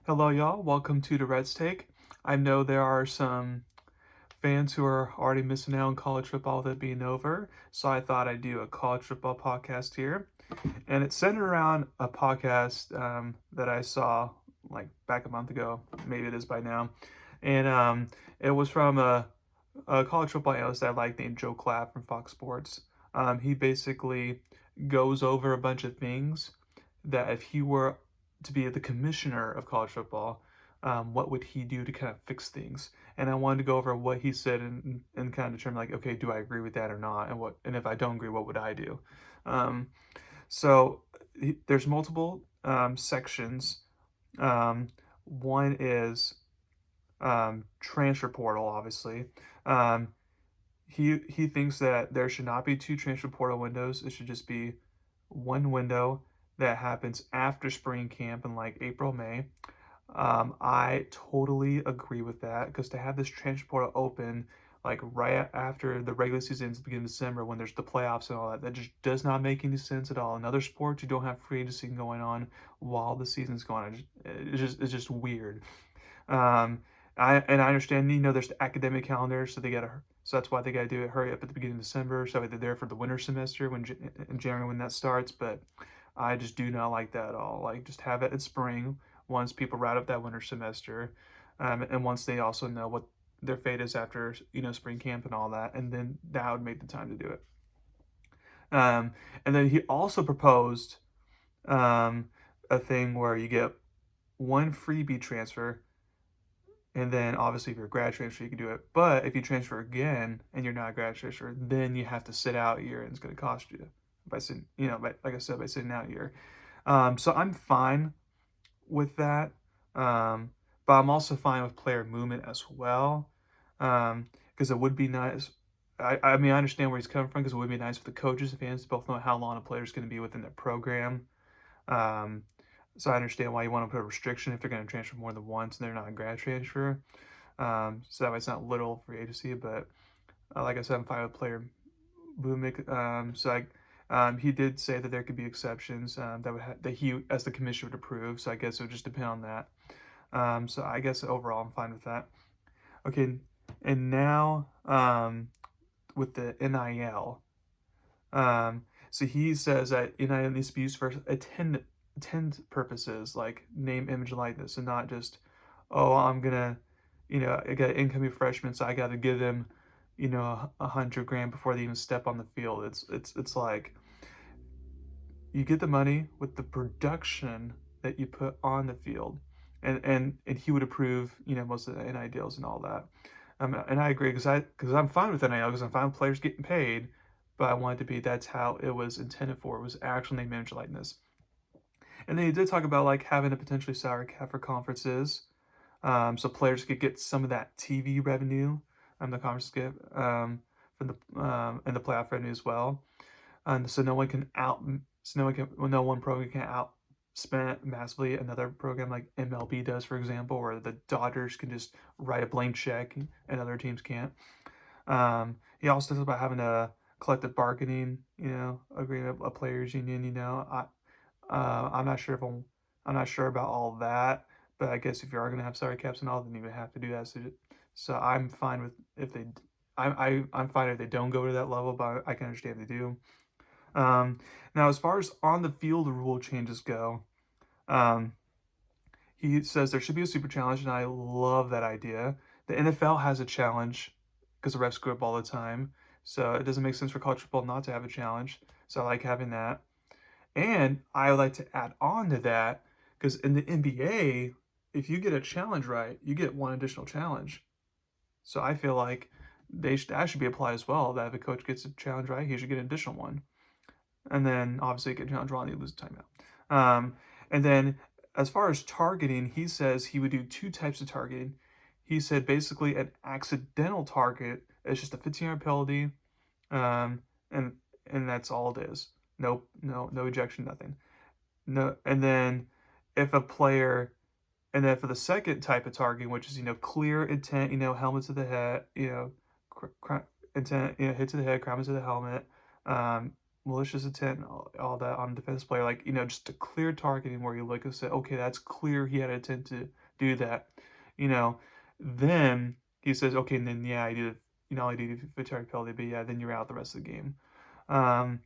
Hello, y'all. Welcome to Durrett's Take. I know there are some fans who are already missing out on college football with it being over, so I thought I'd do a college football podcast here. And it's centered around a podcast that I saw like back a month ago. Maybe it is by now. And it was from a college football analyst I like named Joe Clapp from Fox Sports. He basically goes over a bunch of things that if he were to be the commissioner of college football, what would he do to kind of fix things? And I wanted to go over what he said and kind of determine like, okay, do I agree with that or not? And if I don't agree, what would I do? Um, there's multiple sections. One is transfer portal, obviously. Um, he thinks that there should not be two transfer portal windows. It should just be one window that happens after spring camp in like April, May. I totally agree with that because to have this transfer portal open like right after the regular season's begin in December when there's the playoffs and all that, that just does not make any sense at all. In other sports, you don't have free agency going on while the season's going on. It's just weird. Um, I understand, there's the academic calendar, so that's why they gotta do it, hurry up at the beginning of December, so they're there for the winter semester in January when that starts, but I just do not like that at all. Like, just have it in spring once people route up that winter semester, and once they also know what their fate is after, spring camp and all that, and then that would make the time to do it. And then he also proposed a thing where you get one freebie transfer and then obviously if you're a grad transfer, you can do it. But if you transfer again and you're not a grad transfer, then you have to sit out a year and it's going to cost you by sitting, like I said, by sitting out a year. So I'm fine with that. But I'm also fine with player movement as well. Because it would be nice. I mean, I understand where he's coming from because it would be nice for the coaches and fans to both know how long a player is going to be within their program. Um, so I understand why you want to put a restriction if they're going to transfer more than once and they're not a grad transfer. So that way it's not little free agency, but like I said, I'm fine with player movement. He did say that there could be exceptions that he, as the commissioner, would approve. So I guess it would just depend on that. So I guess overall, I'm fine with that. Okay, and now with the NIL. So he says that NIL needs to be used for attend purposes like name, image, and likeness, and not just, oh, I'm gonna, I got an incoming freshman, so I got to give them, 100 grand before they even step on the field. It's like you get the money with the production that you put on the field, and he would approve, most of the NIL deals and all that. And I agree because I'm fine with NIL because I'm fine with players getting paid, but I want it to be that's how it was intended for. It was actual name, image, likeness. And then he did talk about like having a potentially salary cap for conferences, so players could get some of that TV revenue, the conference get from the and the playoff revenue as well. So no one program can outspend massively another program like MLB does, for example, where the Dodgers can just write a blank check and other teams can't. He also talks about having a collective bargaining, agreement, a players union. I'm not sure I'm not sure about all that, but I guess if you are going to have salary caps and all, then you would have to do that. So I'm fine with if they, I'm fine if they don't go to that level, but I can understand if they do. Now, as far as on the field rule changes go, um, he says there should be a super challenge, and I love that idea. The NFL has a challenge because the refs screw up all the time, so it doesn't make sense for college football not to have a challenge. So I like having that. And I would like to add on to that because in the NBA, if you get a challenge right, you get one additional challenge. So I feel like that should be applied as well. That if a coach gets a challenge right, he should get an additional one. And then obviously get a challenge wrong, you lose a timeout. And then as far as targeting, he says he would do two types of targeting. He said basically an accidental target is just a 15-yard penalty, um, and that's all it is. Nope, no ejection, nothing. No, and then if a player, and then for the second type of targeting, which is clear intent, helmet to the head, intent, hit to the head, crime to the helmet, malicious intent, all that on a defense player, like, just a clear targeting where you look and say, okay, that's clear he had intent to do that, you know, then he says, okay, and then yeah, I did, I did a target penalty, but yeah, then you're out the rest of the game. Um,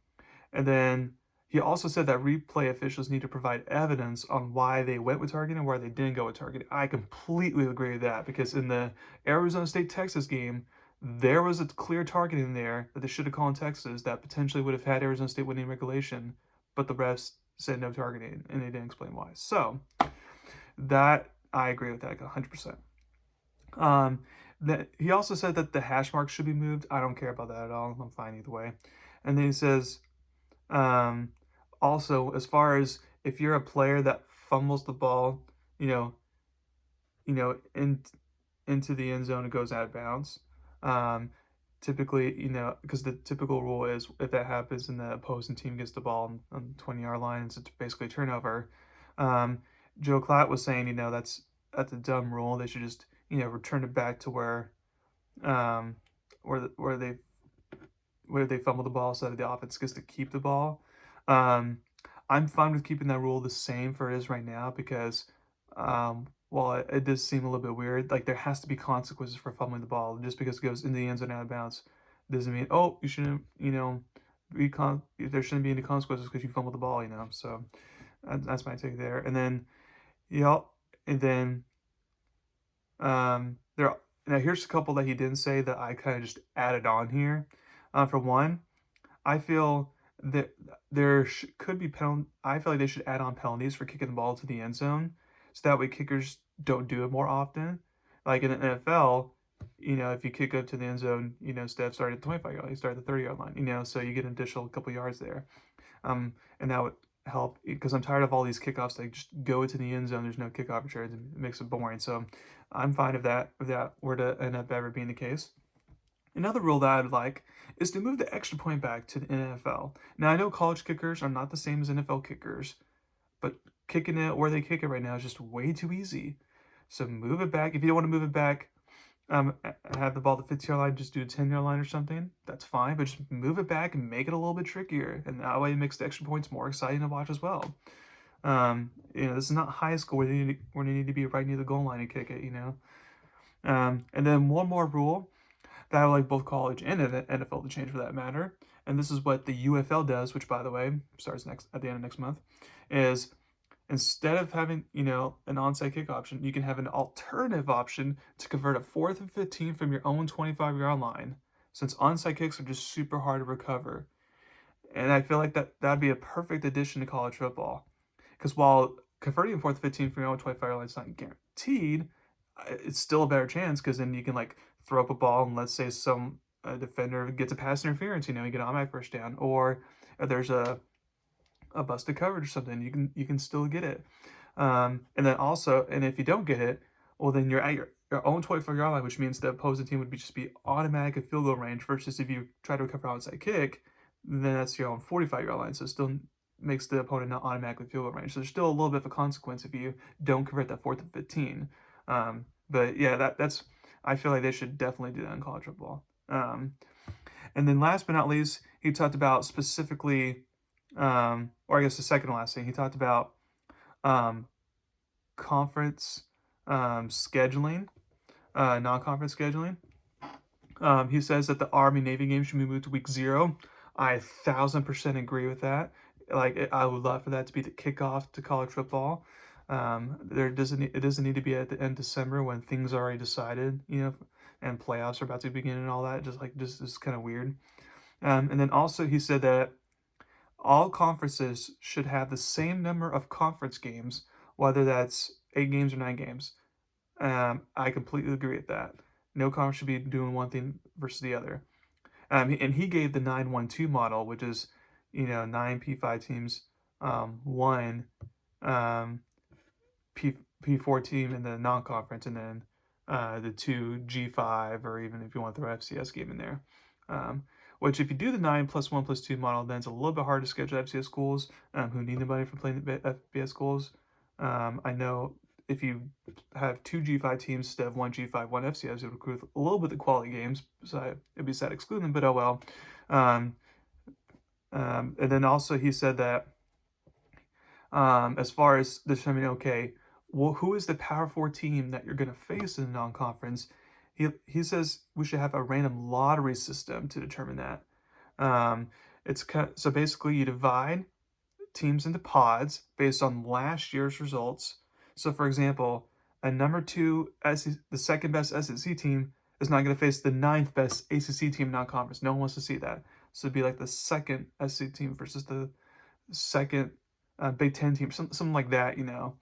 and then he also said that replay officials need to provide evidence on why they went with targeting and why they didn't go with targeting. I completely agree with that because in the Arizona State-Texas game, there was a clear targeting there that they should have called in Texas that potentially would have had Arizona State winning regulation, but the refs said no targeting and they didn't explain why. So that I agree with that 100%. That he also said that the hash marks should be moved. I don't care about that at all. I'm fine either way. And then he says, um, also, as far as if you're a player that fumbles the ball, you know, in into the end zone, it goes out of bounds. Um, typically, because the typical rule is if that happens and the opposing team gets the ball on the 20-yard line, it's basically a turnover. Um, Joe Klatt was saying, that's a dumb rule. They should just, return it back to um, where they fumble the ball so that the offense gets to keep the ball. Um, I'm fine with keeping that rule the same for it is right now because while it does seem a little bit weird, like there has to be consequences for fumbling the ball. Just because it goes in the end zone out of bounds doesn't mean, oh, you shouldn't, there shouldn't be any consequences because you fumbled the ball, So that's my take there. And then, yeah, and then there. Now here's a couple that he didn't say that I kind of just added on here. For one, I feel that could be I feel like they should add on penalties for kicking the ball to the end zone, so that way kickers don't do it more often. Like in the NFL, if you kick up to the end zone, instead of starting at the 25-yard line, you start at the 30-yard line. So you get an additional couple yards there, and that would help because I'm tired of all these kickoffs that just go into the end zone. There's no kickoff returns. It makes it boring. So I'm fine if that were to end up ever being the case. Another rule that I'd like is to move the extra point back to the NFL. Now, I know college kickers are not the same as NFL kickers, but kicking it where they kick it right now is just way too easy. So move it back. If you don't want to move it back, have the ball at the 50-yard line, just do a 10-yard line or something. That's fine, but just move it back and make it a little bit trickier. And that way it makes the extra points more exciting to watch as well. This is not high school where you need to be right near the goal line and kick it, And then one more rule that I would like both college and NFL to change for that matter. And this is what the UFL does, which by the way starts at the end of next month, is instead of having an onside kick option, you can have an alternative option to convert a 4th and 15 from your own 25-yard line, since onside kicks are just super hard to recover. And I feel like that'd be a perfect addition to college football, because while converting a 4th and 15 from your own 25-yard line is not guaranteed, it's still a better chance because then you can throw up a ball and let's say some defender gets a pass interference, you get an automatic first down, or there's a busted coverage or something, you can still get it. And then also, and if you don't get it, well then you're at your own 25-yard line, which means the opposing team would just be automatic at field goal range, versus if you try to recover onside kick, then that's your own 45-yard line, so it still makes the opponent not automatically field goal range. So there's still a little bit of a consequence if you don't convert that 4th and 15. But yeah, that's I feel like they should definitely do that in college football. And then last but not least, he talked about specifically, or I guess the second to last thing, he talked about conference scheduling, non-conference scheduling. He says that the Army-Navy game should be moved to week 0. I 1,000% agree with that. I would love for that to be the kickoff to college football. It doesn't need to be at the end of December when things are already decided, and playoffs are about to begin and all that. Just is kind of weird. And then also he said that all conferences should have the same number of conference games, whether that's 8 games or 9 games. I completely agree with that. No conference should be doing one thing versus the other. And he gave the 9-1-2 model, which is 9 P5 teams, 1 P4 team in the non-conference, and then the 2 G5, or even if you want to throw FCS game in there. Which if you do the 9 plus 1 plus 2 model, then it's a little bit hard to schedule FCS schools who need the money for playing the FBS schools. I know if you have 2 G5 teams instead of 1 G5, 1 FCS, it would recruit a little bit of quality games. So it'd be sad excluding them, but oh well. And then also he said that as far as determining, okay, well, who is the Power Four team that you're going to face in the non-conference? He says we should have a random lottery system to determine that. Um, so basically you divide teams into pods based on last year's results. So, for example, a number two, the second best SEC team is not going to face the ninth best ACC team non-conference. No one wants to see that. So it'd be like the second SEC team versus the second Big Ten team, something like that, you know.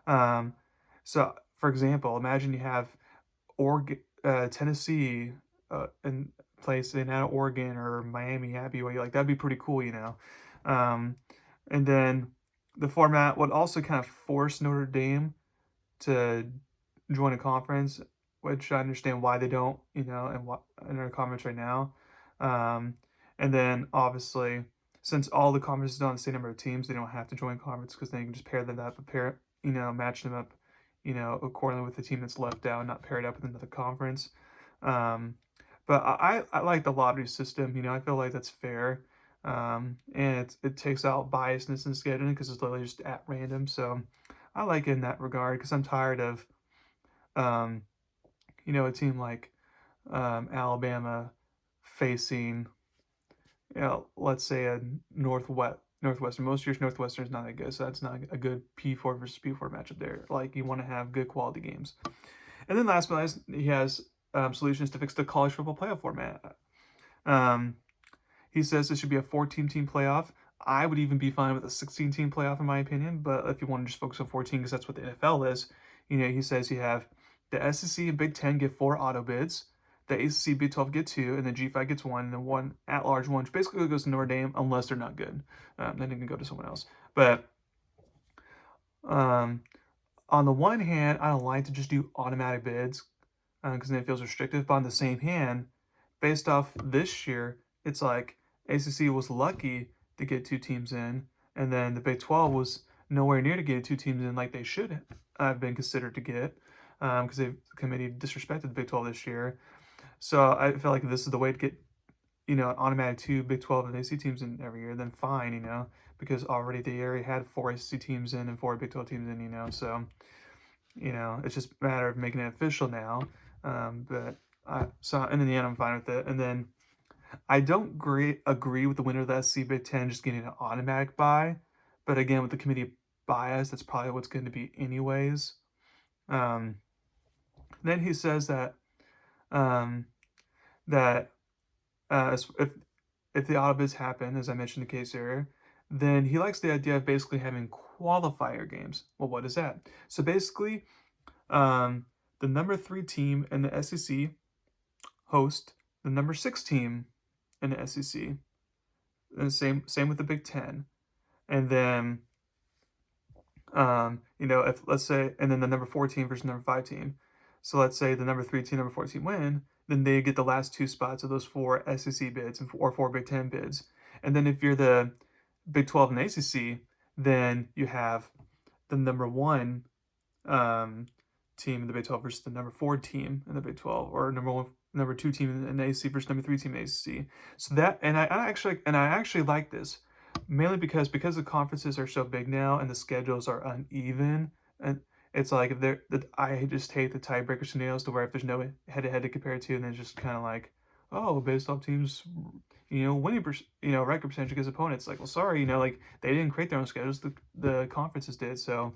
Um, so, for example, imagine you have Tennessee and place in out of Oregon or Miami at BYU. Like that'd be pretty cool, you know. Um, and then the format would also kind of force Notre Dame to join a conference, which I understand why they don't, you know, and what in our conference right now. Um, and then obviously, since all the conferences don't have the same number of teams, they don't have to join conference because they can just pair them up, match them up, you know, accordingly with the team that's left out, not paired up with another conference. Um, but I like the lottery system. You know, I feel like that's fair. And it takes out biasness in scheduling because it's literally just at random. So I like it in that regard because I'm tired of, um, you know, a team like Alabama facing, you know, let's say a Northwestern. Most years Northwestern is not that good, so that's not a good P4 versus P4 matchup there. Like you want to have good quality games. And then last but not least, he has solutions to fix the college football playoff format. Um, he says it should be a 14-team playoff. I would even be fine with a 16-team playoff in my opinion, but if you want to just focus on 14 because that's what the NFL is, you know, he says you have the SEC and Big Ten get 4 auto bids, the ACC Big 12 get 2, and the G5 gets 1, and then 1 at-large one, which basically goes to Notre Dame unless they're not good. Then it can go to someone else. But um, on the one hand, I don't like to just do automatic bids because then it feels restrictive. But on the same hand, based off this year, it's like ACC was lucky to get 2 teams in, and then the Big 12 was nowhere near to get 2 teams in like they should have been considered to get because the committee disrespected the Big 12 this year. So I feel like if this is the way to get, you know, an automatic 2 Big 12 and AC teams in every year, then fine, you know, because already they already had 4 AC teams in and 4 Big 12 teams in, you know, so, you know, it's just a matter of making it official now. And in the end, I'm fine with it. And then I don't agree with the winner of the SC Big Ten just getting an automatic bye, but again, with the committee bias, that's probably what's going to be anyways. Um, then he says that um, that if the auto bids happen, as I mentioned the case earlier, then he likes the idea of basically having qualifier games. Well, what is that? So basically, the number 3 team in the SEC host the number 6 team in the SEC. And same with the Big Ten. And then, you know, if let's say, and then the number 4 team versus number 5 team. So let's say the number 3 team, number 4 team win, then they get the last 2 spots of those 4 SEC bids or 4 Big Ten bids. And then if you're the Big 12 and ACC, then you have the number 1 team in the Big 12 versus the number 4 team in the Big 12, or number 2 team in the ACC versus number 3 team in the ACC. So that, and I actually like this mainly because the conferences are so big now and the schedules are uneven, and it's like if they're I just hate the tiebreaker scenarios to where if there's no head-to-head to compare it to, and then it's just kind of like, oh, based off teams, you know, winning record percentage against opponents. Like, well, sorry, you know, like they didn't create their own schedules, the conferences did. So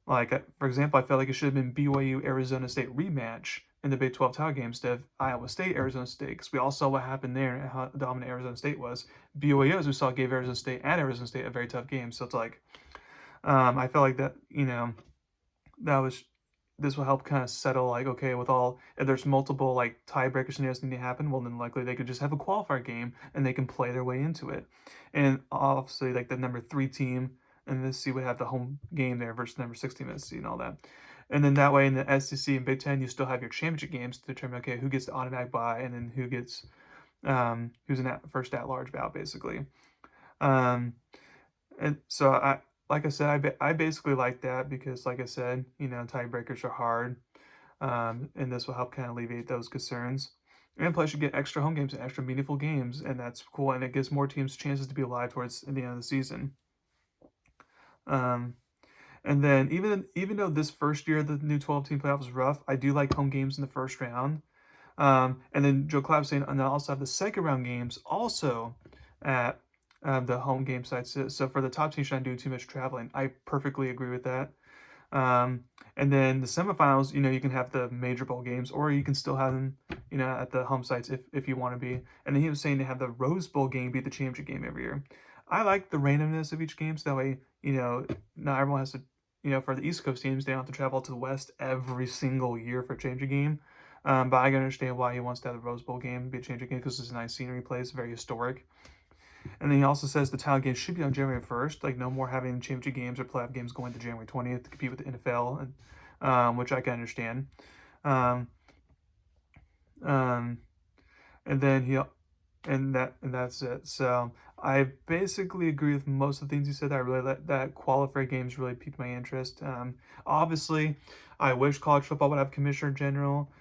like, for example, I felt like it should have been BYU Arizona State rematch in the Big 12 title game instead of Iowa State Arizona State, because we all saw what happened there and how dominant Arizona State was. BYU, as we saw, gave Arizona State a very tough game. So it's like, I felt like that, you know, this will help kind of settle, like, okay, if there's multiple like tiebreaker scenarios that need to happen, well, then likely they could just have a qualifier game and they can play their way into it. And obviously, like the number 3 team and the SEC would have the home game there versus number 6 team in the SEC and all that. And then that way in the SEC and Big Ten, you still have your championship games to determine, okay, who gets the automatic bye and then who gets who's in that first at-large bout, basically. And so like I said, I basically like that because, like I said, you know, tiebreakers are hard, and this will help kind of alleviate those concerns. And plus, you get extra home games and extra meaningful games, and that's cool. And it gives more teams chances to be alive towards the end of the season. Um, and then even though this first year the new 12-team playoff was rough, I do like home games in the first round. And then Joe Clapp saying, and I also have the second round games also at the home game sites. So for the top team, should not do too much traveling. I perfectly agree with that. And then the semifinals, you can have the major bowl games, or you can still have them, at the home sites if you want to be. And then he was saying to have the Rose Bowl game be the championship game every year. I like the randomness of each game, so that way, not everyone has to, for the East Coast teams, they don't have to travel to the West every single year for a championship game. But I can understand why he wants to have the Rose Bowl game be a championship game because it's a nice scenery place, very historic. And then he also says the title game should be on January 1st, like no more having championship games or playoff games going to January 20th to compete with the NFL, which I can understand. Um, um, and then that's it. So I basically agree with most of the things he said. I really like that qualifier games really piqued my interest. Obviously, I wish college football would have commissioner general.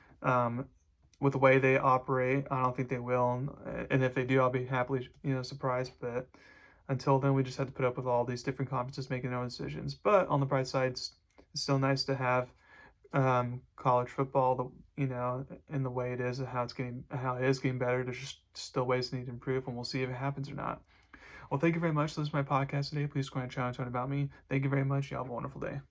With the way they operate, I don't think they will. And if they do, I'll be happily, surprised. But until then, we just have to put up with all these different conferences making their own decisions. But on the bright side, it's still nice to have college football, in the way it is and how it is getting better. There's just still ways that need to improve, and we'll see if it happens or not. Well, thank you very much. This is my podcast today. Please go ahead and channel and about me. Thank you very much. You have a wonderful day.